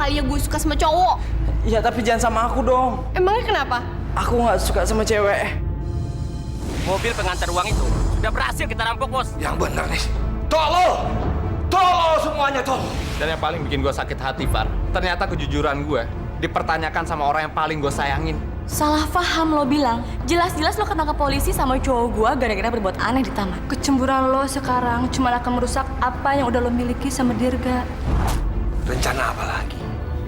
kalinya gue suka sama cowok. Ya tapi jangan sama aku dong. Emangnya kenapa? Aku nggak suka sama cewek. Mobil pengantar uang itu sudah berhasil kita rampok, Bos. Yang benar nih. Tolong! Tolong semuanya, tolong! Dan yang paling bikin gue sakit hati, Far, ternyata kejujuran gue dipertanyakan sama orang yang paling gue sayangin. Salah paham lo bilang. Jelas-jelas lo ketangkap polisi sama cowok gua gara-gara berbuat aneh di taman. Kecemburuan lo sekarang cuma akan merusak apa yang udah lo miliki sama Dirga. Rencana apa lagi?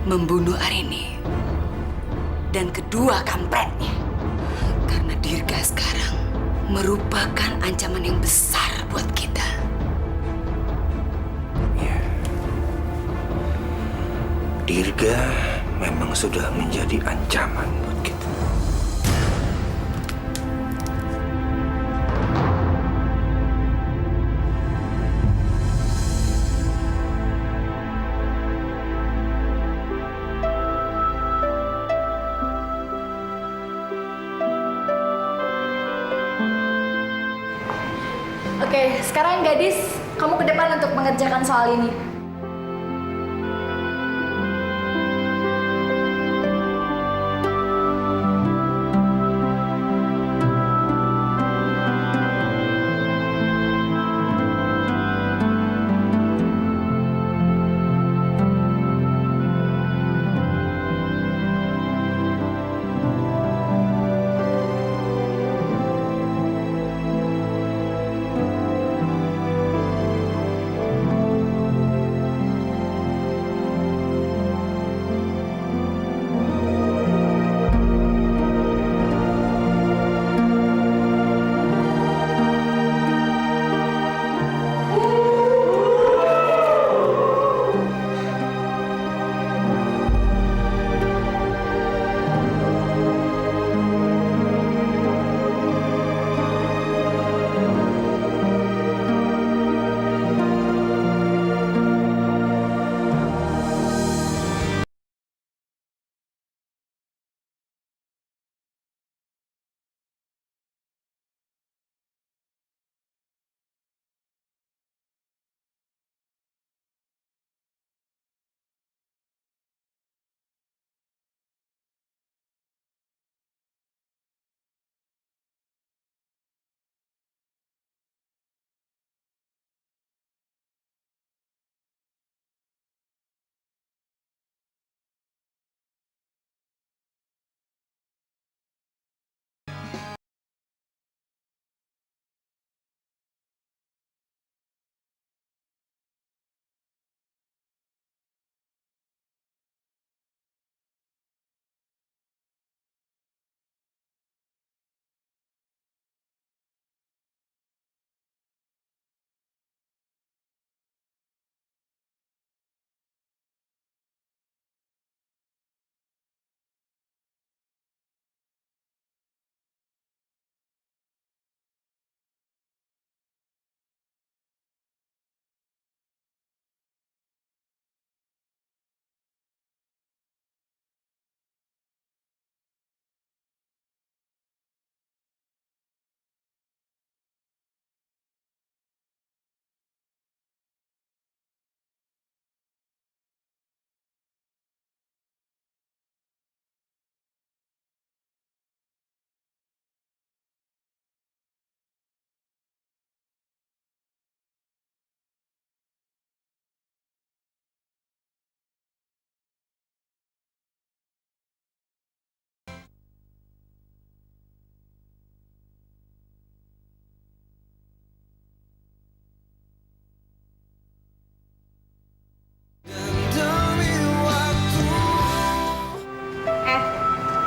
Membunuh Arini. Dan kedua kampretnya. Karena Dirga sekarang merupakan ancaman yang besar buat kita. Ya. Dirga memang sudah menjadi ancaman buat kita. Oke, sekarang gadis, kamu ke depan untuk mengerjakan soal ini.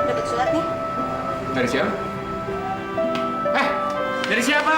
Dapat surat nih. Dari siapa? Dari siapa?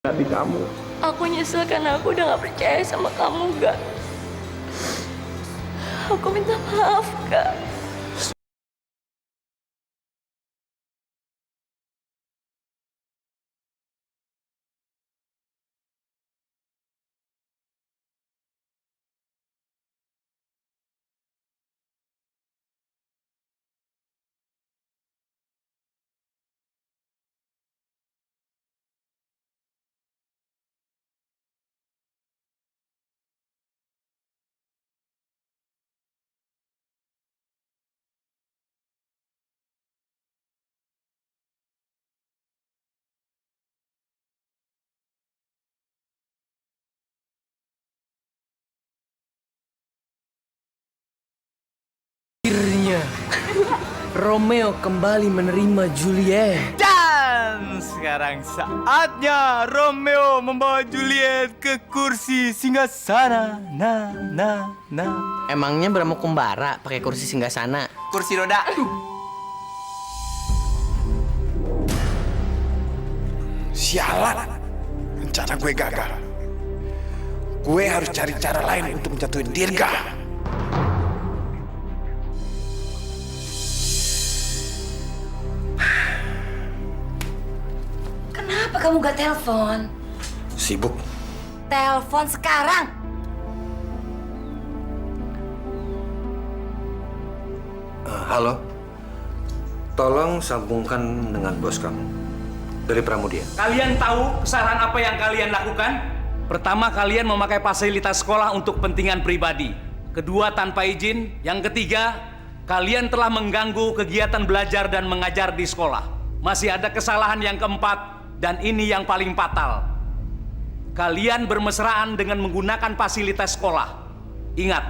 hati kamu. Aku nyesel karena aku udah gak percaya sama kamu, Gak. Aku minta maaf, Kak. Akhirnya Romeo kembali menerima Juliet. Dan sekarang saatnya Romeo membawa Juliet ke kursi singgasana. Emangnya Brahma Kumbara pakai kursi singgasana? Kursi roda. Sialan, rencana gue gagal. Gue harus cari cara lain untuk menjatuhin Dirga. Kenapa kamu gak telepon? Sibuk. Telepon sekarang. Halo. Tolong sambungkan dengan bos kamu. Dari Pramudia. Kalian tahu kesalahan apa yang kalian lakukan? Pertama, kalian memakai fasilitas sekolah untuk kepentingan pribadi. Kedua, tanpa izin. Yang ketiga, kalian telah mengganggu kegiatan belajar dan mengajar di sekolah. Masih ada kesalahan yang keempat, dan ini yang paling fatal. Kalian bermesraan dengan menggunakan fasilitas sekolah. Ingat,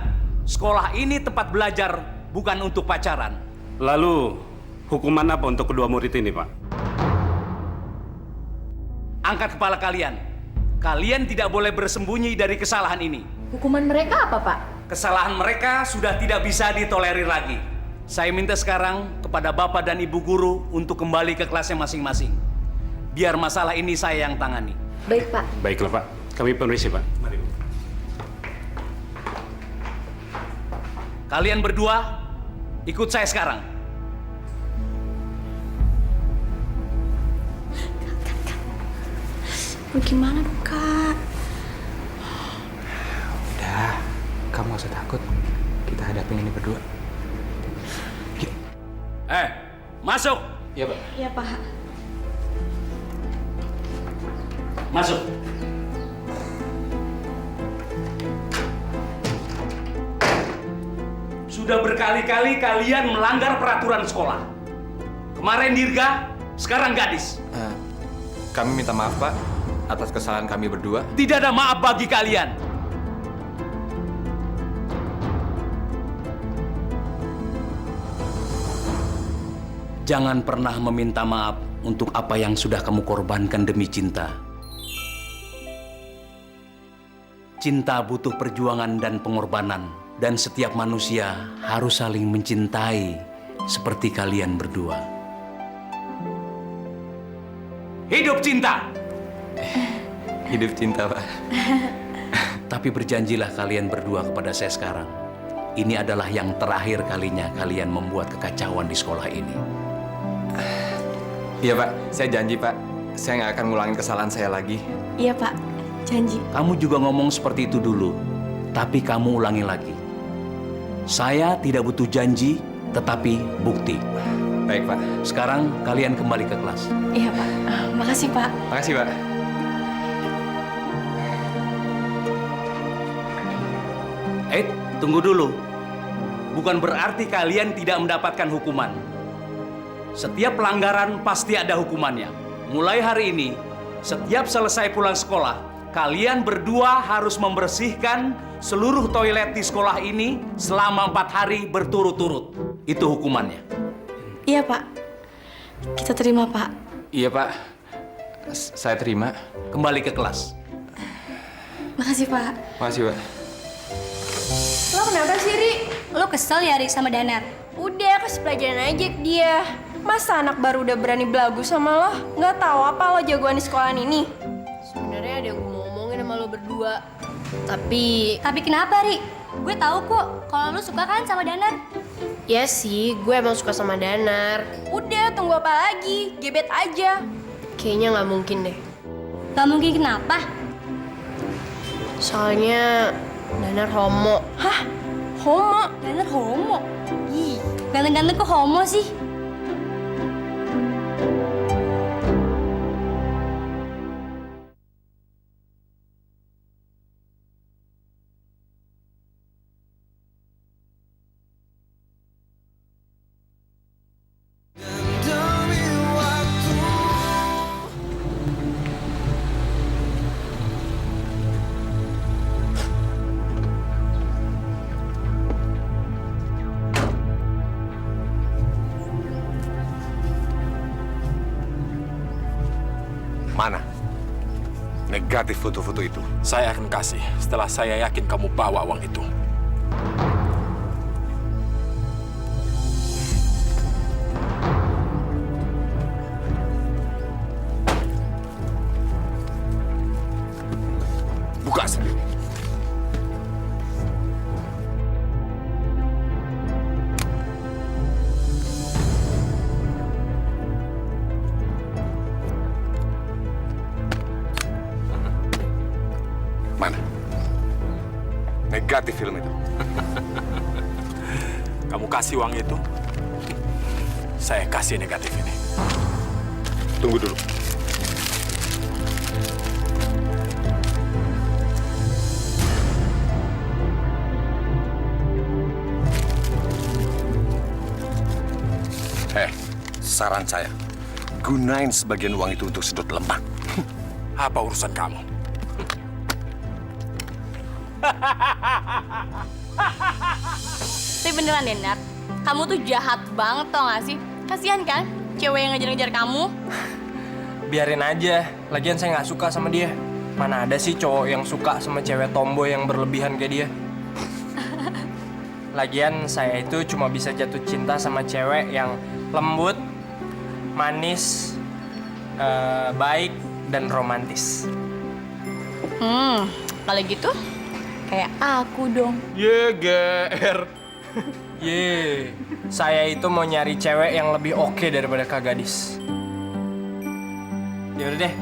sekolah ini tempat belajar, bukan untuk pacaran. Lalu, hukuman apa untuk kedua murid ini, Pak? Angkat kepala kalian. Kalian tidak boleh bersembunyi dari kesalahan ini. Hukuman mereka apa, Pak? Kesalahan mereka sudah tidak bisa ditolerir lagi. Saya minta sekarang kepada Bapak dan Ibu Guru untuk kembali ke kelasnya masing-masing. Biar masalah ini saya yang tangani. Baik, Pak. Baiklah, Pak. Kami permisi, Pak. Mari. Kalian berdua, ikut saya sekarang. Gimana dong, Kak? Udah, kamu gak usah takut. Kita hadapin ini berdua. Masuk. Iya, Pak. Iya, Pak. Masuk. Sudah berkali-kali kalian melanggar peraturan sekolah. Kemarin Dirga, sekarang Gadis. Kami minta maaf, Pak, atas kesalahan kami berdua. Tidak ada maaf bagi kalian. Jangan pernah meminta maaf untuk apa yang sudah kamu korbankan demi cinta. Cinta butuh perjuangan dan pengorbanan, dan setiap manusia harus saling mencintai seperti kalian berdua. Hidup cinta! Hidup cinta, Pak. Tapi berjanjilah kalian berdua kepada saya sekarang. Ini adalah yang terakhir kalinya kalian membuat kekacauan di sekolah ini. Iya, Pak. Saya janji, Pak. Saya nggak akan ngulangin kesalahan saya lagi. Iya, Pak. Janji. Kamu juga ngomong seperti itu dulu, tapi kamu ulangi lagi. Saya tidak butuh janji, tetapi bukti. Baik, Pak. Sekarang kalian kembali ke kelas. Iya, Pak. Makasih, Pak. Makasih, Pak. Tunggu dulu. Bukan berarti kalian tidak mendapatkan hukuman. Setiap pelanggaran pasti ada hukumannya. Mulai hari ini, setiap selesai pulang sekolah, kalian berdua harus membersihkan seluruh toilet di sekolah ini selama 4 hari berturut-turut. Itu hukumannya. Iya, Pak. Kita terima, Pak. Iya, Pak. Saya terima. Kembali ke kelas. Makasih, Pak. Makasih, Pak. Lo kenapa sih, Ri? Lo kesel ya, Ri, sama Danar? Udah, kasih pelajaran aja ke dia. Masa anak baru udah berani belagu sama lo? Nggak tahu apa lo jagoan di sekolahan ini? berdua. Tapi kenapa, Ri? Gue tahu kok kalau lu suka kan sama Danar. Ya sih, gue emang suka sama Danar. Udah, tunggu apa lagi? Gebet aja. Kayaknya nggak mungkin deh. Gak mungkin kenapa? Soalnya Danar homo. Hah? Homo? Danar homo? Ih, ganteng-ganteng kok homo sih? Mana negatif foto-foto itu? Saya akan kasih setelah saya yakin kamu bawa uang itu. Buka sendiri. Mana? Negatif film itu. Kamu kasih uang itu, saya kasih negatif ini. Tunggu dulu. Saran saya, gunain sebagian uang itu untuk sedot lemak. Apa urusan kamu? Tapi beneran deh, Nat. Kamu tuh jahat banget, tau gak sih? Kasihan kan cewek yang ngejar-ngejar kamu? Biarin aja, lagian saya nggak suka sama dia. Mana ada sih cowok yang suka sama cewek tomboy yang berlebihan kayak dia. Lagian saya itu cuma bisa jatuh cinta sama cewek yang lembut, manis, baik, dan romantis. Kalau gitu kayak aku dong. Ye, GR. Ye, saya itu mau nyari cewek yang lebih oke daripada Kak Gadis. Yaudah deh,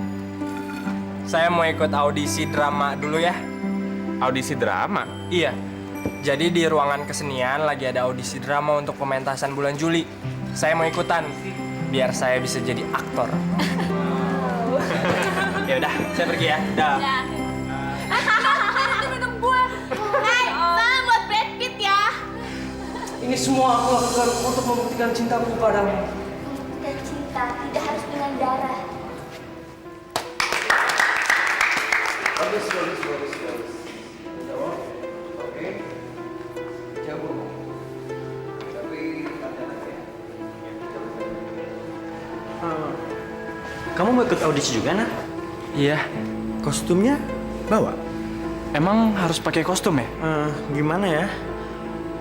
saya mau ikut audisi drama dulu ya. Audisi drama? Iya, jadi di ruangan kesenian lagi ada audisi drama untuk pementasan bulan Juli. Saya mau ikutan, biar saya bisa jadi aktor. Ya udah, saya pergi ya. Dah. Itu minum gue. Hai, salam buat Brad Pitt ya. Ini semua aku lakukan untuk membuktikan cintaku padamu. Dan cinta tidak harus dengan darah. Bagus. Oke. Jago. Tapi kamu mau ikut audisi juga, Nak? Iya. Kostumnya bawa? Emang harus pakai kostum ya? Gimana ya?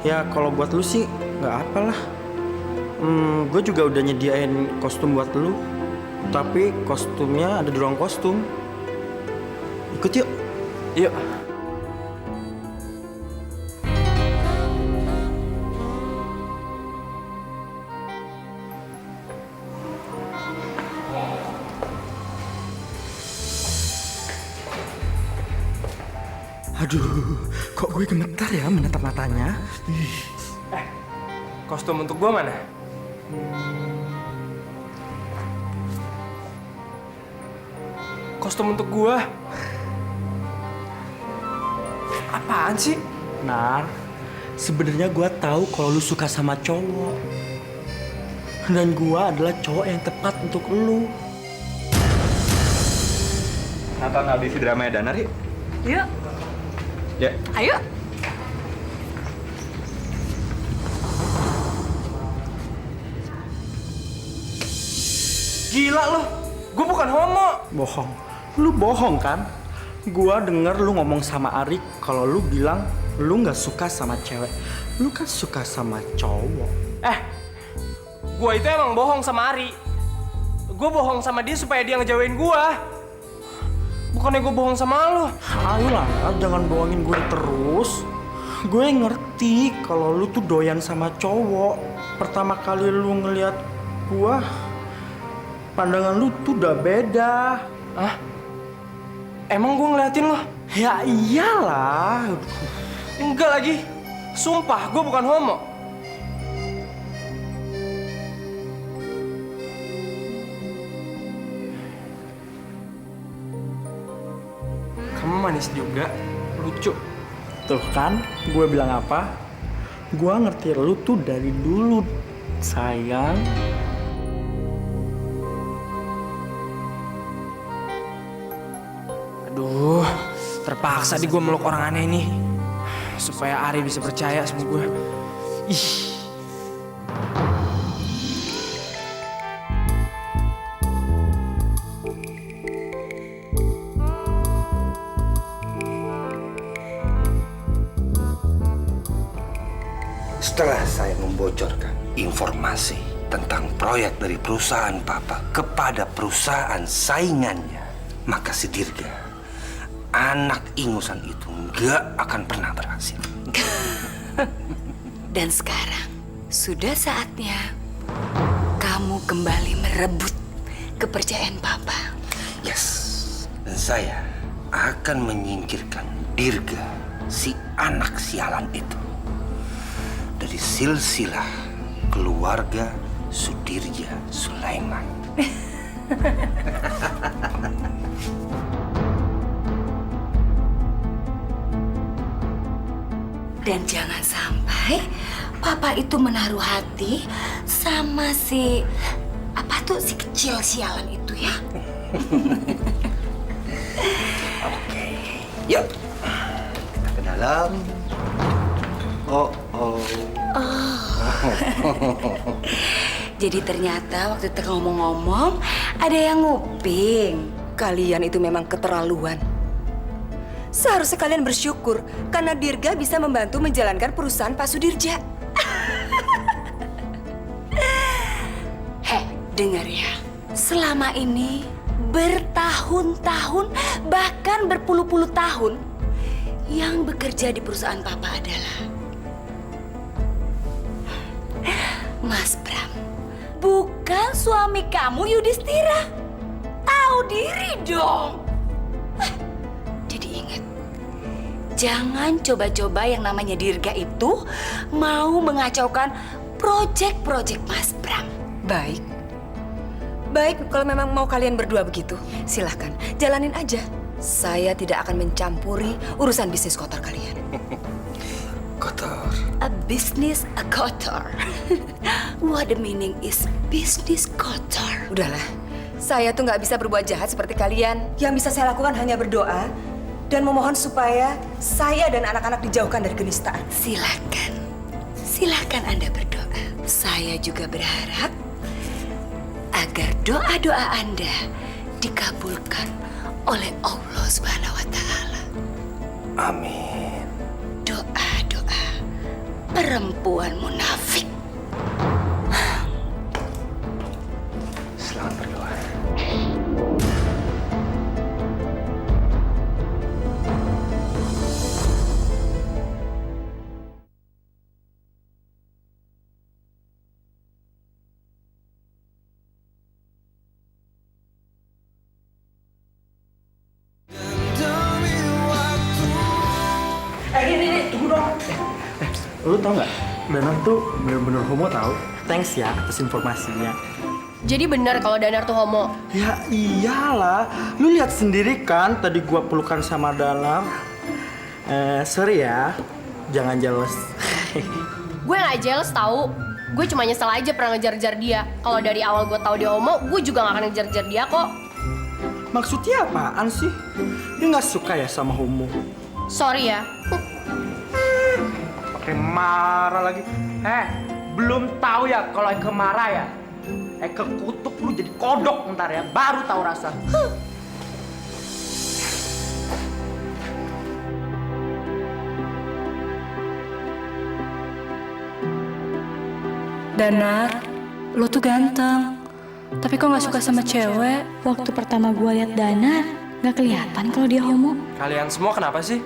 Ya kalau buat lu sih nggak apalah. Gue juga udah nyediain kostum buat lu. Tapi kostumnya ada di ruang kostum. Ikut yuk. Yuk. Aduh, kok gue gemetar ya menatap matanya? Kostum untuk gua mana? Kostum untuk gua? Apaan sih? Nar, sebenarnya gue tahu kalau lu suka sama cowok. Dan gue adalah cowok yang tepat untuk lu. Nonton audisi drama Danar yuk. Yuk. Ya. Ayo. Gila lo, gue bukan homo. Bohong. Lu bohong kan? Gua denger lu ngomong sama Arik kalau lu bilang lu nggak suka sama cewek. Lu kan suka sama cowok. Gue itu emang bohong sama Ari. Gue bohong sama dia supaya dia ngejauhin gue. Bukannya gue bohong sama lo. Ayolah, jangan bohongin gue terus. Gue ngerti kalau lu tuh doyan sama cowok. Pertama kali lu ngeliat gua, pandangan lu tuh udah beda. Hah? Emang gue ngeliatin lo? Ya iyalah. Enggak lagi. Sumpah, gue bukan homo. Kamu manis juga, lucu. Tuh kan, gue bilang apa? Gue ngerti lu tuh dari dulu, sayang. Aduh, terpaksa di gue meluk orang aneh ini. Supaya Ari bisa percaya sama gue. Ih. Setelah saya membocorkan informasi tentang proyek dari perusahaan Papa kepada perusahaan saingannya, maka si Dirga, anak ingusan itu nggak akan pernah berhasil. Dan sekarang sudah saatnya kamu kembali merebut kepercayaan Papa. Yes, dan saya akan menyingkirkan Dirga, si anak sialan itu, dari silsilah keluarga Sudirja Sulaiman. Dan jangan sampai Papa itu menaruh hati sama si si kecil sialan itu ya. Oke, yuk kita ke dalam. Oh. Jadi ternyata waktu kita ngomong-ngomong ada yang nguping. Kalian itu memang keterlaluan. Seharusnya kalian bersyukur karena Dirga bisa membantu menjalankan perusahaan Pak Sudirja. Dengar ya, selama ini bertahun-tahun bahkan berpuluh-puluh tahun yang bekerja di perusahaan Papa adalah Mas Bram, bukan suami kamu Yudhistira. Tahu diri dong. Jadi ingat, jangan coba-coba yang namanya Dirga itu mau mengacaukan proyek-proyek Mas Bram. Baik, kalau memang mau kalian berdua begitu, silahkan, jalanin aja. Saya tidak akan mencampuri urusan bisnis kotor kalian. Kotor? A business kotor. What the meaning is business kotor? Udahlah, saya tuh nggak bisa berbuat jahat seperti kalian. Yang bisa saya lakukan hanya berdoa dan memohon supaya saya dan anak-anak dijauhkan dari kenistaan. Silakan Anda berdoa. Saya juga berharap agar doa-doa Anda dikabulkan oleh Allah Subhanahu wa Ta'ala. Amin. Doa-doa perempuan munafik. Selamat berdoa. Tunggu dong. Lu tau nggak? Danar tuh bener-bener homo tau. Thanks ya atas informasinya. Jadi benar kalau Danar tuh homo? Ya iyalah. Lu lihat sendiri kan tadi gua pelukan sama Danar. Sorry ya. Jangan jealous. Gue nggak jealous tahu. Gue cuma nyesel aja pernah ngejar-ngejar dia. Kalau dari awal gue tahu dia homo, gue juga nggak akan ngejar-ngejar dia kok. Maksudnya apaan sih? Lu nggak suka ya sama homo? Sorry ya. Pakai marah lagi. Belum tahu ya kalau Eke marah ya. Eke kutuk lu jadi kodok ntar ya, baru tahu rasa. Danar, lo tuh ganteng. Tapi kok gak suka sama cewek? Waktu pertama gue liat Danar, Nggak kelihatan kalau dia homo. Kalian semua kenapa sih?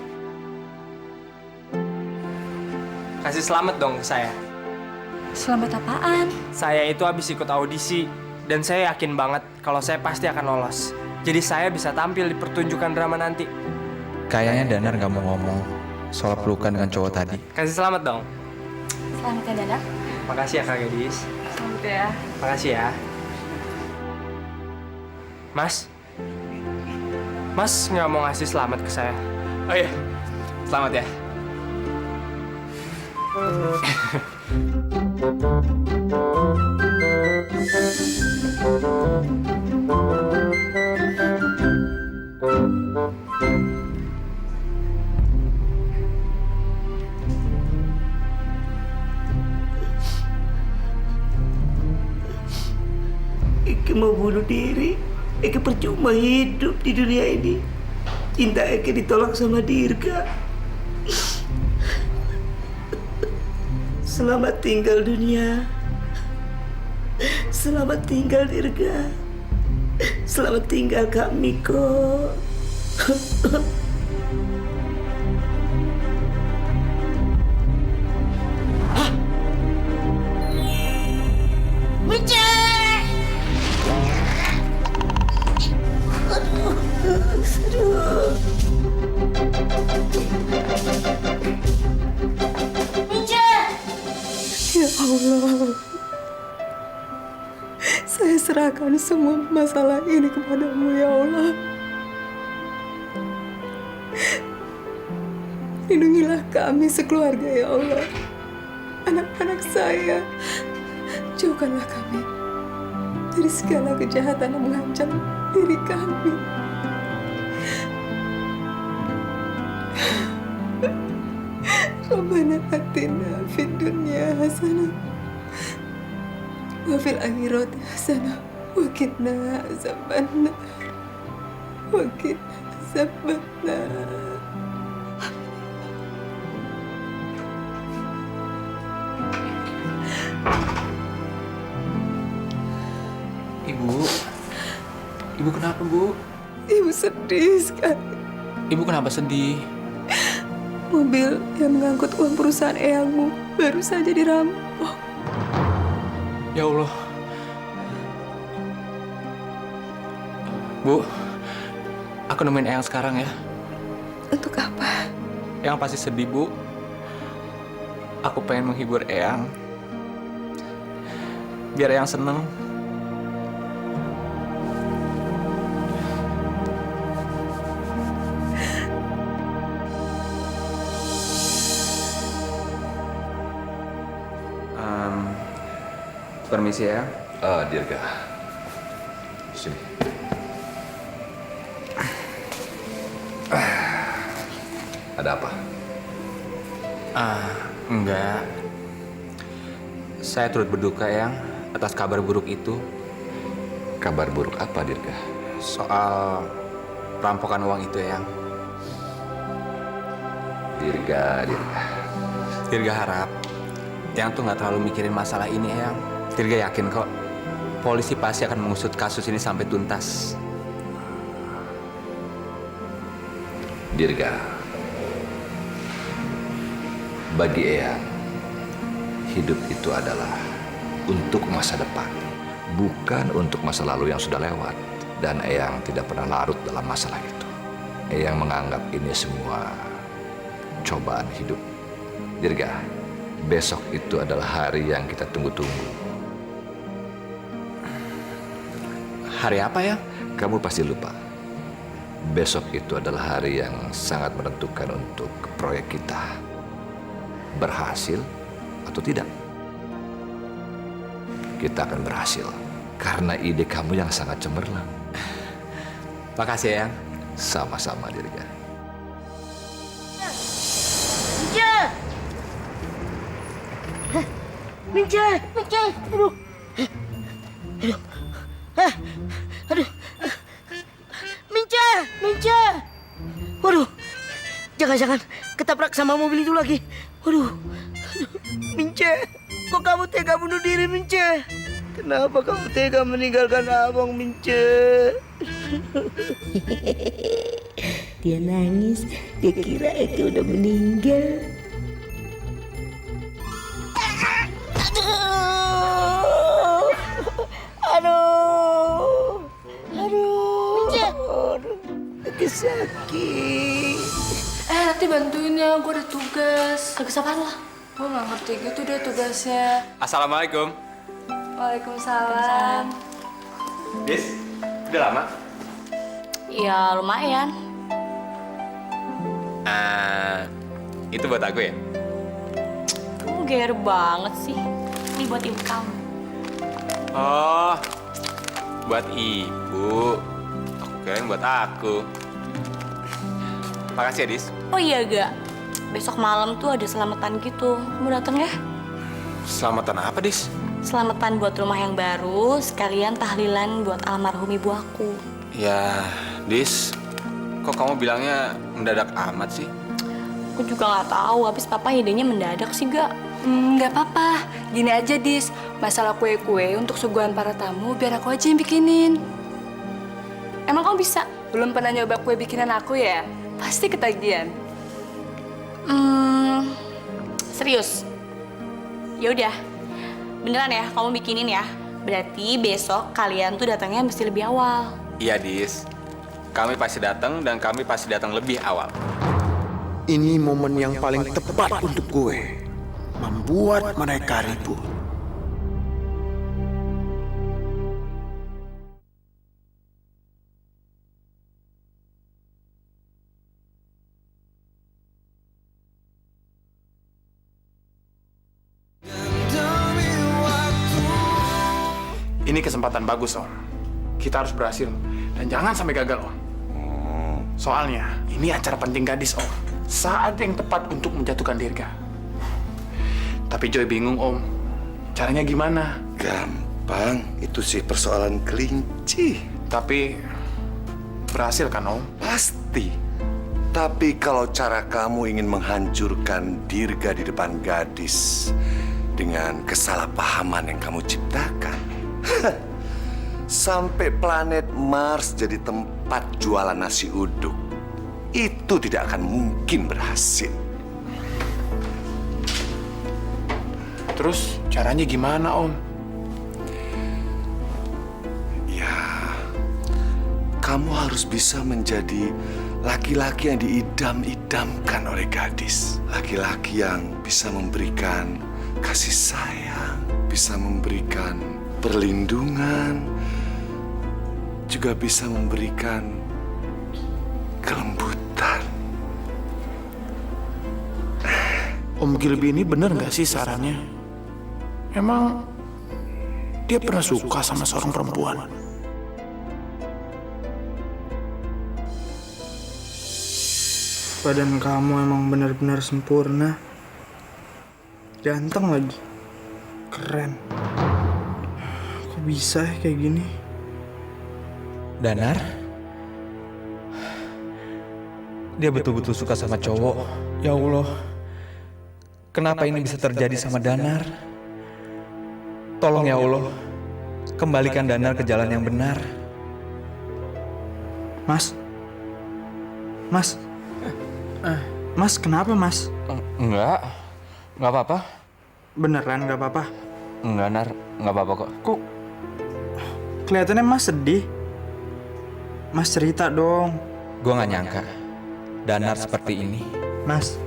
Kasih selamat dong ke saya. Selamat apaan? Saya itu habis ikut audisi dan saya yakin banget kalau saya pasti akan lolos. Jadi saya bisa tampil di pertunjukan drama nanti. Kayaknya Danar nggak mau ngomong soal pelukan dengan cowok tadi. Kasih selamat dong. Selamat ya, Danar. Makasih ya Kak Gadis. Selamat ya. Makasih ya. Mas? Mas nggak mau ngasih selamat ke saya? Oh iya, selamat ya. Eke mau bunuh diri. Eke percuma hidup di dunia ini. Cinta Eke ditolak sama Dirga. Selamat tinggal dunia. Selamat tinggal Dirga. Selamat tinggal Kak Miko. Mince! Aduh. Mince! Ya Allah, saya serahkan semua masalah ini kepadamu ya Allah. Lindungilah kami sekeluarga ya Allah. Anak-anak saya, jauhkanlah kami dari segala kejahatan yang mengancam diri kami. Rabbana atina fid dunya hasanah wa fil akhirati hasanah wa qina azabannar wa qina azabannar. Ibu kenapa, Bu? Ibu sedih sekali. Ibu kenapa sedih? Mobil yang mengangkut uang perusahaan eyangmu baru saja dirampok. Ya Allah. Bu, aku nemuin Eyang sekarang ya. Untuk apa? Eyang pasti sedih, Bu. Aku pengen menghibur Eyang. Biar Eyang seneng. Permisi ya. Dirga. Sini. Ada apa? Enggak. Saya turut berduka, Eyang, atas kabar buruk itu. Kabar buruk apa, Dirga? Soal perampokan uang itu, Eyang. Dirga. Dirga harap Eyang tuh nggak terlalu mikirin masalah ini, Eyang. Dirga yakin kok polisi pasti akan mengusut kasus ini sampai tuntas. Dirga, bagi Eyang, hidup itu adalah untuk masa depan, bukan untuk masa lalu yang sudah lewat. Dan Eyang tidak pernah larut dalam masalah itu. Eyang menganggap ini semua cobaan hidup. Dirga, besok itu adalah hari yang kita tunggu-tunggu. Hari apa ya? Kamu pasti lupa. Besok itu adalah hari yang sangat menentukan untuk proyek kita. Berhasil atau tidak. Kita akan berhasil. Karena ide kamu yang sangat cemerlang. Makasih, Eyang. Sama-sama, Dirga. Mince! Aduh. Aduh. Mince! Waduh. Jangan-jangan ketabrak sama mobil itu lagi. Waduh. Mince, kok kamu tega bunuh diri, Mince? Kenapa kamu tega meninggalkan abang, Mince? Dia nangis, dia kira Eke udah meninggal. Aduh. Eke sakit. Nanti bantuin ya, gue ada tugas. Tugas apaan lah? Gue gak ngerti gitu deh tugasnya. Assalamualaikum. Waalaikumsalam. Dis, udah lama? Ya lumayan. Itu buat aku ya? Kamu gear banget sih. Ini buat ibu kamu. Oh, buat ibu. Aku kirain buat aku. Makasih ya, Dis. Oh iya, Ga. Besok malam tuh ada selamatan gitu. Kamu datang ya? Selamatan apa, Dis? Selamatan buat rumah yang baru, sekalian tahlilan buat almarhum ibu aku. Ya, Dis. Kok kamu bilangnya mendadak amat sih? Aku juga nggak tahu, habis papa idenya mendadak sih, Ga. Nggak apa-apa. Gini aja, Dis. Masalah kue-kue untuk suguhan para tamu, biar aku aja yang bikinin. Emang kamu bisa? Belum pernah nyoba kue bikinan aku ya? Pasti ketagihan. Serius? Ya udah, beneran ya, kamu bikinin ya. Berarti besok kalian tuh datangnya mesti lebih awal. Iya, Dis. Kami pasti datang dan kami pasti datang lebih awal. Ini momen yang paling tepat untuk gue. Membuat mereka ribut. Ini kesempatan bagus, Om. Kita harus berhasil. Dan jangan sampai gagal, Om. Soalnya, ini acara penting gadis, Om. Saat yang tepat untuk menjatuhkan Dirga. Tapi Joy bingung, Om. Caranya gimana? Gampang, itu sih persoalan kelinci. Tapi, berhasil kan, Om? Pasti. Tapi kalau cara kamu ingin menghancurkan Dirga di depan gadis dengan kesalahpahaman yang kamu ciptakan, sampai planet Mars jadi tempat jualan nasi uduk, itu tidak akan mungkin berhasil. Terus caranya gimana, Om? Ya, kamu harus bisa menjadi laki-laki yang diidam-idamkan oleh gadis. Laki-laki yang bisa memberikan kasih sayang, bisa memberikan perlindungan, juga bisa memberikan kelembutan. Om Gilby ini bener nggak sih sarannya? Emang dia pernah suka sama seorang perempuan? Badan kamu emang benar-benar sempurna. Ganteng lagi. Keren. Kok bisa ya kayak gini? Danar? Dia betul-betul suka sama cowok. Ya Allah. Kenapa ini bisa terjadi sama Danar? Tolong ya Allah. Kembalikan Danar ke jalan yang benar. Mas? Mas? Mas, kenapa, Mas? Enggak apa-apa. Beneran nggak apa-apa? Enggak, Nar. Nggak apa-apa kok. Kok kelihatannya Mas sedih? Mas cerita dong. Gue nggak nyangka Danar seperti ini. Mas.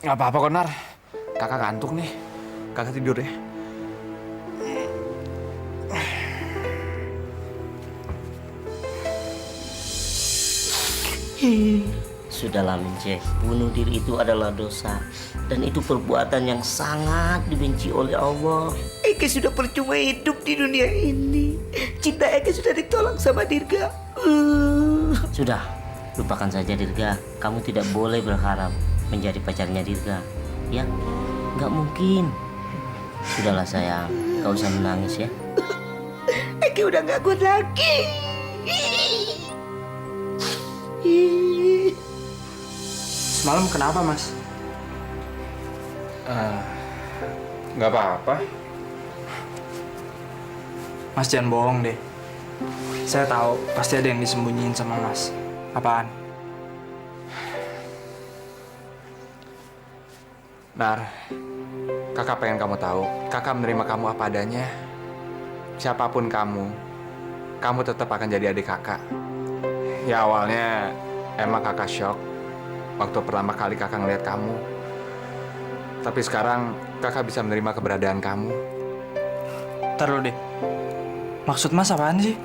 Nggak apa-apa kok, Nar. Kakak ngantuk nih. Kakak tidur ya. Sudahlah, Mince. Bunuh diri itu adalah dosa. Dan itu perbuatan yang sangat dibenci oleh Allah. Eke sudah percuma hidup di dunia ini. Cinta Eke sudah ditolak sama Dirga. Sudah, lupakan saja Dirga. Kamu tidak boleh berharap menjadi pacarnya Dirga. Ya, nggak mungkin. Sudahlah sayang, gak usah menangis ya. Eke udah gak kuat lagi. Semalam kenapa, Mas? Nggak apa-apa. Mas jangan bohong deh. Saya tahu pasti ada yang disembunyiin sama Mas. Apaan? Nar, kakak pengen kamu tahu, kakak menerima kamu apa adanya. Siapapun kamu tetap akan jadi adik kakak. Ya awalnya emang kakak shock waktu pertama kali kakak ngeliat kamu. Tapi sekarang kakak bisa menerima keberadaan kamu. Ntar lo deh. Maksud Mas apaan sih?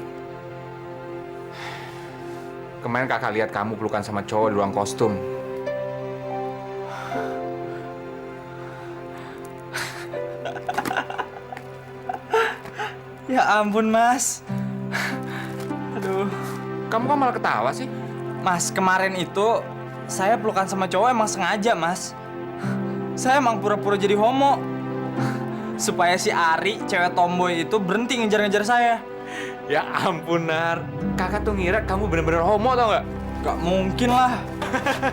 Kemarin kakak lihat kamu pelukan sama cowok di ruang kostum. Ya ampun Mas. Aduh. Kamu kok malah ketawa sih? Mas, kemarin itu saya pelukan sama cowok emang sengaja, Mas. Saya emang pura-pura jadi homo. Supaya si Ari, cewek tomboy itu berhenti ngejar-ngejar saya. Ya ampun, Nar. Kakak tuh ngira kamu bener-bener homo tau nggak? Gak mungkin lah.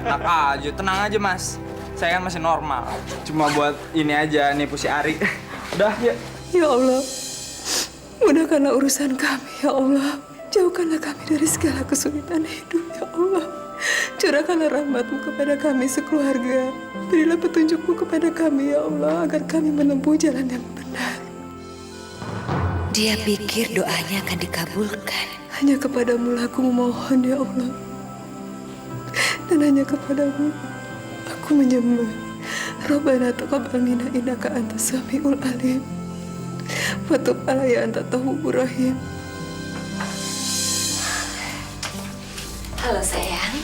Enak aja, tenang aja, Mas. Saya kan masih normal. Cuma buat ini aja, nipu si Ari. Udah, ya. Ya Allah, mudahkanlah urusan kami, ya Allah. Jauhkanlah kami dari segala kesulitan hidup, ya Allah. Curahkanlah rahmat-Mu kepada kami sekeluarga. Berilah petunjuk-Mu kepada kami, ya Allah, agar kami menempuh jalan yang benar. Dia pikir doanya akan dikabulkan. Hanya kepadamu lah aku memohon, ya Allah. Dan hanya kepadamu aku menyembah. Rabbana taqabbal minna innaka antas samiul alim. Wa tub alayya anta tawwabur rahim. Halo sayang.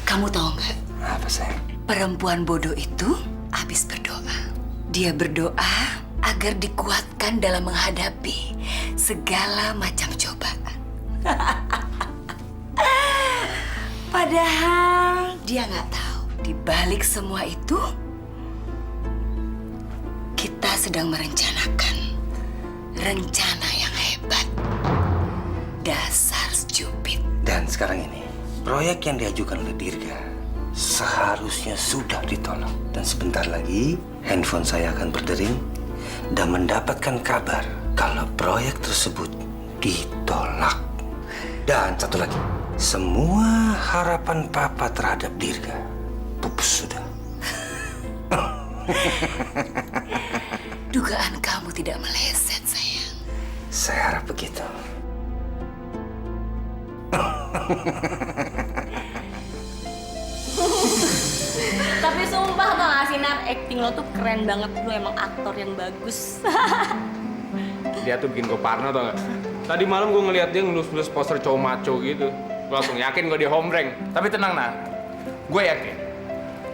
Kamu tahu nggak? Apa sayang? Perempuan bodoh itu habis berdoa. Dia berdoa agar dikuatkan dalam menghadapi segala macam cobaan. Padahal dia nggak tahu di balik semua itu kita sedang merencanakan rencana yang hebat. Dasar stupid. Dan sekarang ini, proyek yang diajukan oleh Dirga seharusnya sudah ditolak. Dan sebentar lagi, handphone saya akan berdering dan mendapatkan kabar kalau proyek tersebut ditolak. Dan satu lagi, semua harapan Papa terhadap Dirga pupus sudah. Dugaan kamu tidak meleset, sayang. Saya harap begitu. Tapi sumpah tau gak sih, Nar, acting lo tuh keren banget. Lo emang aktor yang bagus. Dia tuh bikin gue parno tau gak? Tadi malam gue ngeliat dia ngelus-ngelus poster cowok maco gitu. Gue langsung yakin gue dia hombreng. Tapi tenang, Nar. Gue yakin.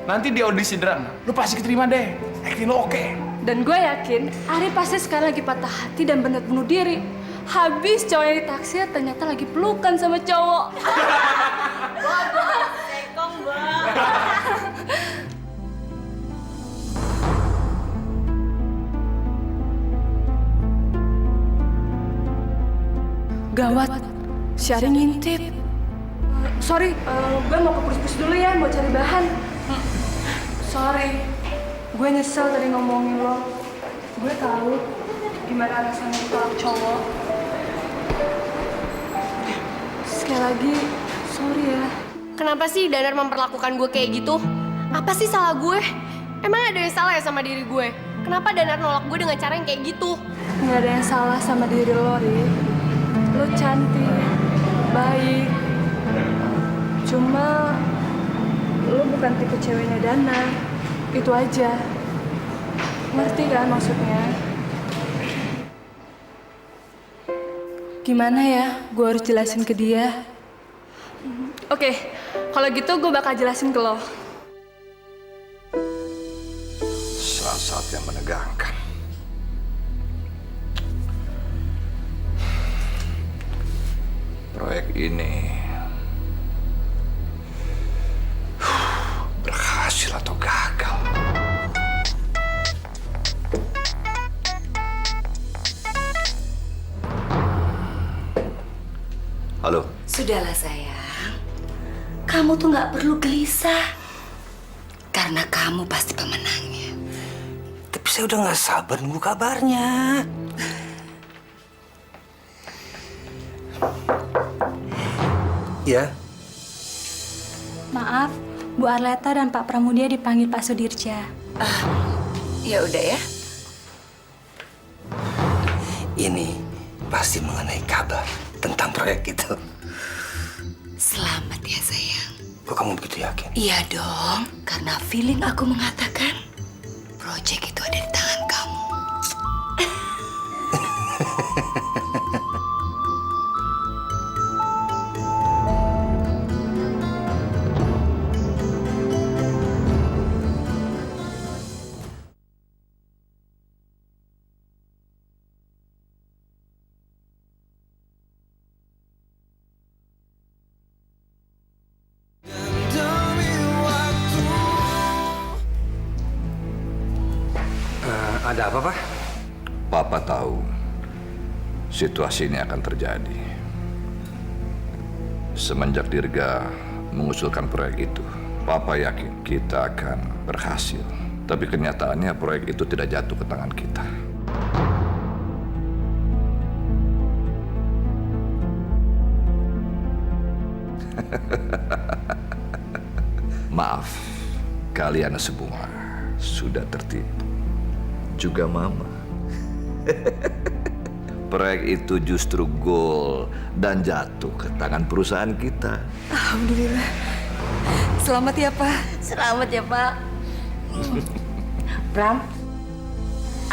Nanti di audisi drama, lu pasti keterima deh. Acting lo oke. Dan gue yakin Ari pasti sekarang lagi patah hati dan bener bunuh diri. Habis cowok yang ditaksir ternyata lagi pelukan sama cowok. Sekong banget. Gawat, si Ari ngintip. Sorry, gue mau ke pus-pus dulu ya, mau cari bahan. Sorry, gue nyesel tadi ngomongin lo. Gue tahu gimana rasanya ditolak cowok. Sekali lagi, sorry ya. Kenapa sih Danar memperlakukan gue kayak gitu? Apa sih salah gue? Emang ada yang salah ya sama diri gue? Kenapa Danar nolak gue dengan cara yang kayak gitu? Nggak ada yang salah sama diri lo, Ri. Lo cantik, baik. Cuma lo bukan tipe ceweknya Danar. Itu aja. Ngerti kan maksudnya? Gimana ya? Gue harus jelasin ke dia. Oke, kalau gitu gue bakal jelasin ke lo. Saat-saat yang menegangkan. Proyek ini berhasil atau gagal? Halo. Sudahlah sayang, kamu tuh nggak perlu gelisah. Karena kamu pasti pemenangnya. Tapi saya udah nggak sabar nunggu kabarnya. Ya, Maaf, Bu Arleta dan Pak Pramudia dipanggil Pak Sudirja. Ya udah ya. ini pasti mengenai kabar tentang proyek itu. Selamat ya sayang. Kok kamu begitu yakin? Iya dong, karena feeling aku mengatakan proyek itu ada di tangan kamu. Ada apa, Pak? Papa tahu situasi ini akan terjadi. Semenjak Dirga mengusulkan proyek itu, Papa yakin kita akan berhasil. Tapi kenyataannya proyek itu tidak jatuh ke tangan kita. Maaf, kalian semua sudah tertipu. Juga Mama. Proyek itu justru gol dan jatuh ke tangan perusahaan kita. Alhamdulillah. Selamat ya, Pak. Selamat ya, Pak. Pram,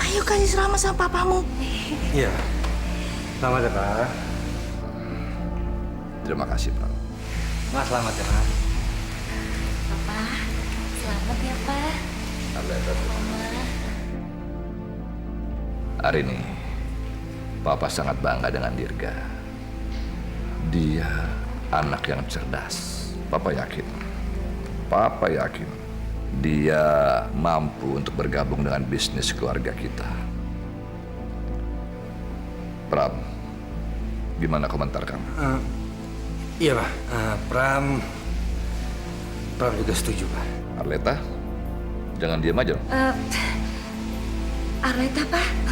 ayo kasih selamat sama papamu. Iya. Selamat ya, Pak. Terima kasih, Pak. Mas, selamat ya, Pak. Papa, selamat ya, Pak. Hari ini, Papa sangat bangga dengan Dirga. Dia anak yang cerdas. Papa yakin dia mampu untuk bergabung dengan bisnis keluarga kita. Pram, gimana komentar kamu? Iya, Pak. Pram juga setuju, Pak. Arleta, jangan diam aja. Arleta, Pak.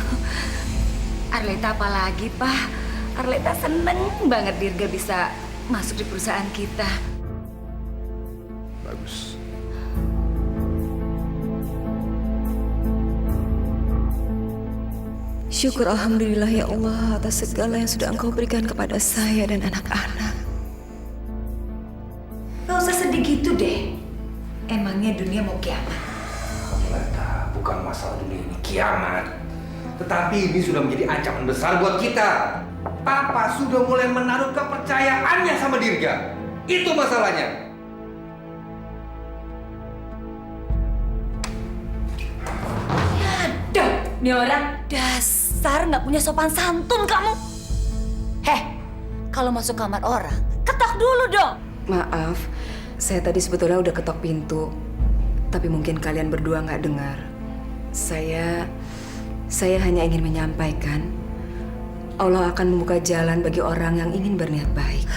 Arleta apa lagi, Pak? Arleta seneng banget Dirga bisa masuk di perusahaan kita. Bagus. Syukur Alhamdulillah ya Allah atas segala yang sudah Engkau berikan kepada saya dan anak-anak. Gak usah sedih gitu deh. Emangnya dunia mau kiamat? Arleta, bukan masalah dunia ini kiamat. Tetapi ini sudah menjadi ancaman besar buat kita. Papa sudah mulai menaruh kepercayaannya sama Dirga. Itu masalahnya. Aduh, ini orang dasar nggak punya sopan santun kamu. Heh, kalau masuk kamar orang, ketok dulu dong. Maaf, saya tadi sebetulnya udah ketok pintu. Tapi mungkin kalian berdua nggak dengar. Saya hanya ingin menyampaikan Allah akan membuka jalan bagi orang yang ingin berniat baik.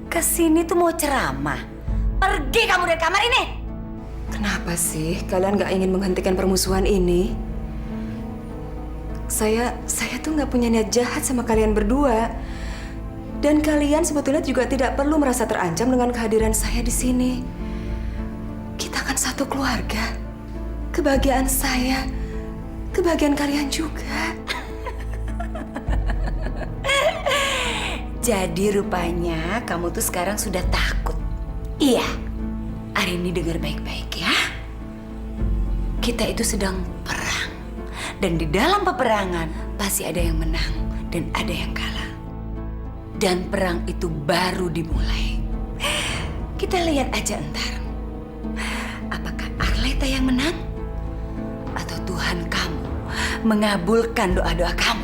Kesini tuh mau ceramah. Pergi kamu dari kamar ini. Kenapa sih kalian nggak ingin menghentikan permusuhan ini? Saya tuh nggak punya niat jahat sama kalian berdua. Dan kalian sebetulnya juga tidak perlu merasa terancam dengan kehadiran saya di sini. Kita kan satu keluarga. Kebahagiaan saya, kebahagiaan kalian juga. Jadi rupanya kamu tuh sekarang sudah takut. Iya. Arini dengar baik-baik ya. Kita itu sedang perang. Dan di dalam peperangan pasti ada yang menang dan ada yang kalah. Dan perang itu baru dimulai. Kita lihat aja entar. Apakah Arleta yang menang? Atau Tuhan kamu mengabulkan doa-doa kamu?